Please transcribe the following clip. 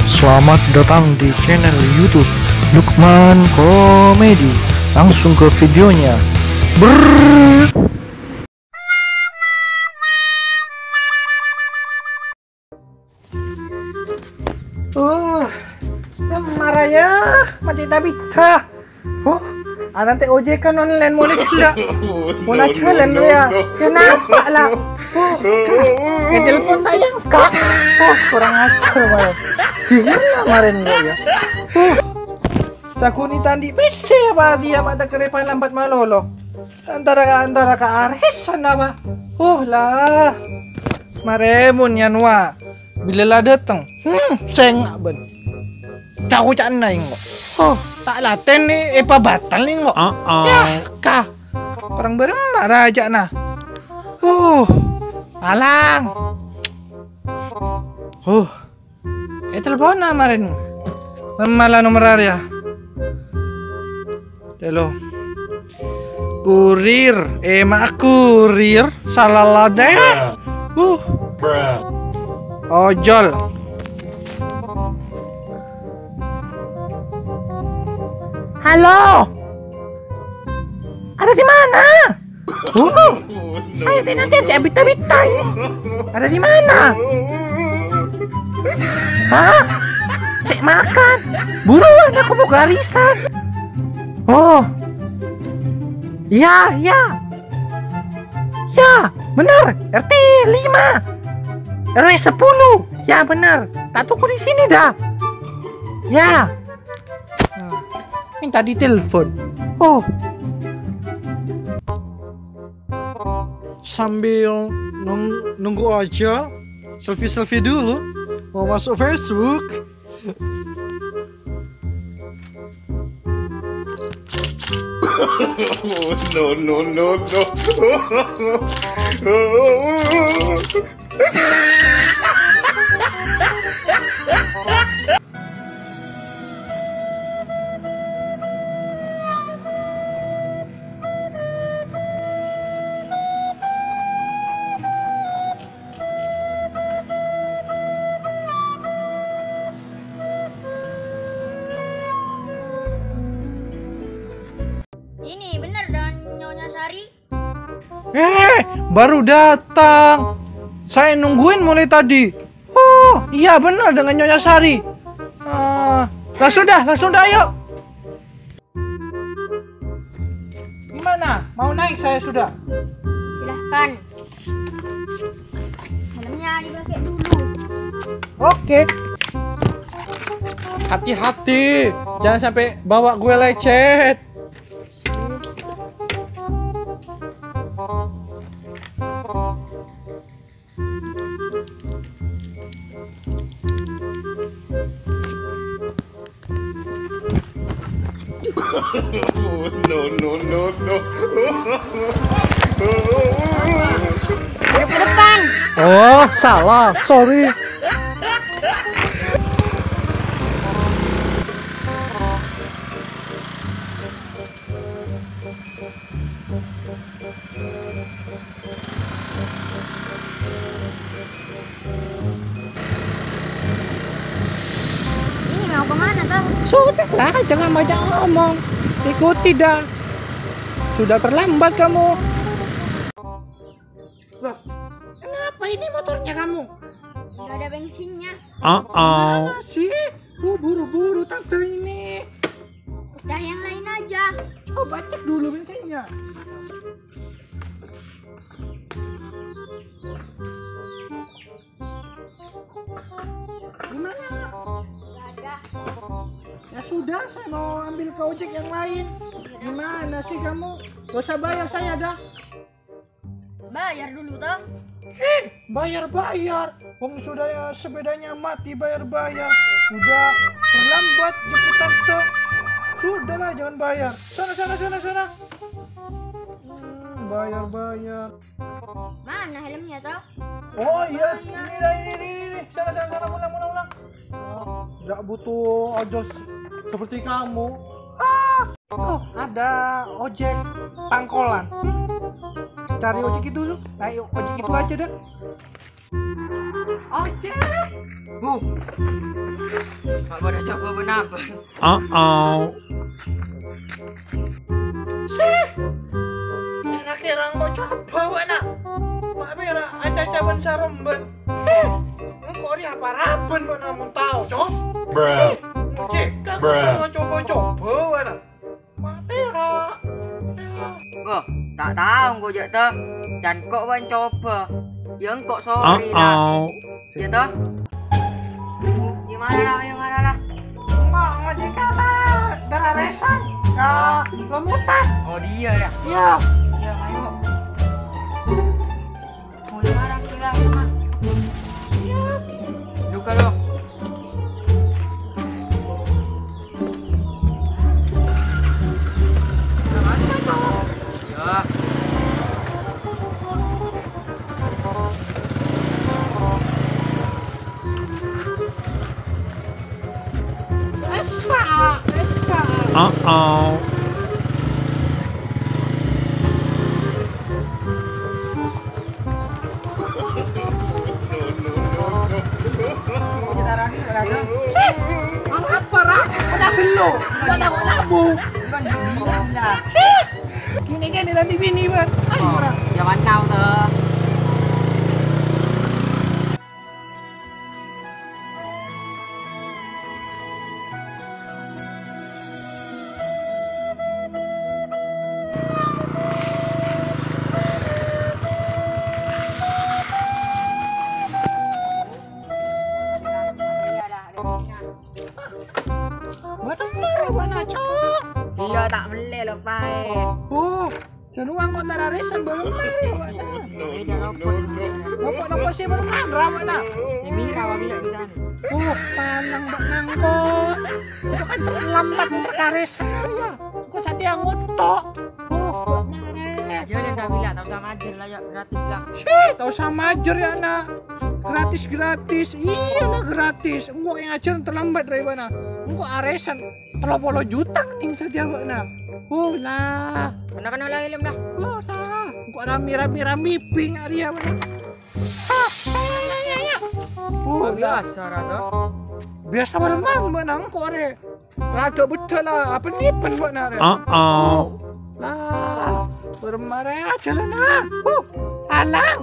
Selamat datang di channel YouTube Lukman Komedi. Langsung ke videonya. Marah ya, mati tabita. Nanti ojek kan online mulai tidak. Mulai jalan lu ya. Kenapa lah? Kak, telepon tayang kak. Kurang ajar malah. Gila kemarin lu ya. Sakuni tandi PC apa dia pada kerepan lambat malolo. Antara ke Ares sana ba. Lah. Maremun yan wa. Bila lah datang. Sengak ben. Kau cak naing kok. Tak laten nih, apa batal nih kok. Ya, kah. Perang berembar aja nah. Alang. Telepon na marin. Malah nomor ya. Telo. Kurir, mak kurir. Salah lada. Ojol. Halo, ada di mana? Saya nanti aja bita-bita. Ada di mana? Hah? Cek makan. Buruan aku mau garisan. Ya, benar. RT 5, RW 10. Ya benar. Tak tunggu di sini dah. Ya. Minta ditelepon. Sambil nunggu aja, selfie dulu. Mau masuk Facebook. No. Ini benar dan Nyonya Sari? Baru datang. Saya nungguin mulai tadi. Iya benar dengan Nyonya Sari. Langsung dah yuk. Gimana? Mau naik saya sudah? Silahkan. Helmnya dipakai dulu. Oke. Hati-hati, jangan sampai bawa gue lecet. No. Ayo ke depan. Salah, sorry. Ini mau kemana toh? Sudahlah, jangan banyak ngomong. Ikuti dah. Sudah terlambat kamu. Loh, kenapa ini motornya kamu? Nggak ada bensinnya. Mana sih? Buru-buru tante ini. Cari yang lain aja. Coba cek dulu bensinnya. Gimana? Nggak ada. Ya sudah, saya mau ambil ke ojek yang lain. Gimana sih kamu? Gak usah bayar saya dah. Bayar dulu toh. Bayar. Wong sudah ya sepedanya mati bayar. Sudah terlambat jemputan tuh. Sudahlah jangan bayar. Sana. Bayar. Mana helmnya toh? Iya. Ini. Sana. Ulang. Tidak butuh ojol seperti kamu. Ada ojek pangkolan. Cari ojek itu, ayo ojek itu aja dah. Ojek. Mak pada coba benapa? Kira-kira kau coba wana. Mak mira aja-aja saromban. Kok dia apa-apa lo namun tahu, cok. Jika kau coba-coba wana. Mak mira. Oh, tak tahu kau jak tu. Jangan kok wan coba. Yang kok sorry dah. Ya toh? Gimana lah? Mau ngojek lah. Darah resan. Ya, lemutan. Oh dia dah. Ya. Ya ayo. Mau gimana kira mah? Ya. Duka lo. Ya. Esa. Apa rak? Mana belo? Mana labu? Bukan bini lah. Gini kan nanti bini ban. Ayo rak. Jangan kau tuh. Benar mana cok? Dia tak meleh lo pai. Oh, jangan kok darah resan belum mari wana. Bapak sih belum marah wana. Ni mira wa bila kita. Panang benang kok. Itu kan terlambat terkaresan ya. Kok sate yang ngotok. Benar. Aja dia dah bila tahu sama aja lah ya gratis lah. Tahu sama aja ya nak. Gratis. Iya lah gratis. Engkau yang ajar terlambat dari mana? Engkau aresan 30 juta nih saja nak. Oh lah. Kena lah ilmu dah. Oh lah. Engkau rami ping dia mana? Oh Biasa rata. biasa malam benang engkau are. Rada betul lah. Apa ni pen buat nak? Lah. Bermarah aja lah nak. Alang.